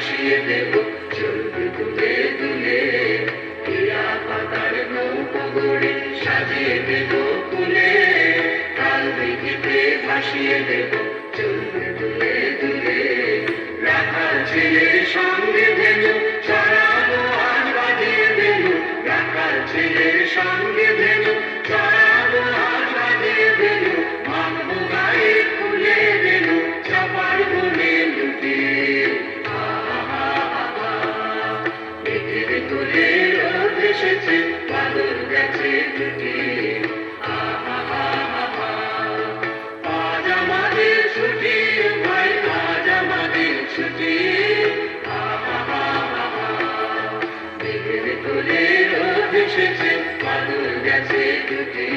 ভাসিয়ে দেব চলবে দুলে দুলে টিয়া পাতার নৌকো গড়ে সাজিয়ে দেব ফুলে কাল দিঘিতে ভাসিয়ে দেব চলবে দুলে দুলে রাখাল ছেলের সঙ্গে ভেনু চড়াবো আজ বাজিয়ে দেনু রাখাল ছেলের সঙ্গে ভেনু চড়াবো আজ বাজিয়ে দেনু মানবো গায়ে ফুলে দেনু চাপার বনে লুটিয়ে মেঘের তোলে রোদ এসেছে বাদল গেছে টুটি আজ আমাদের ছুটি ভাই আজ আমাদের ছুটি মেঘের তোলে রোদ এসেছে বাদল গেছে টুটি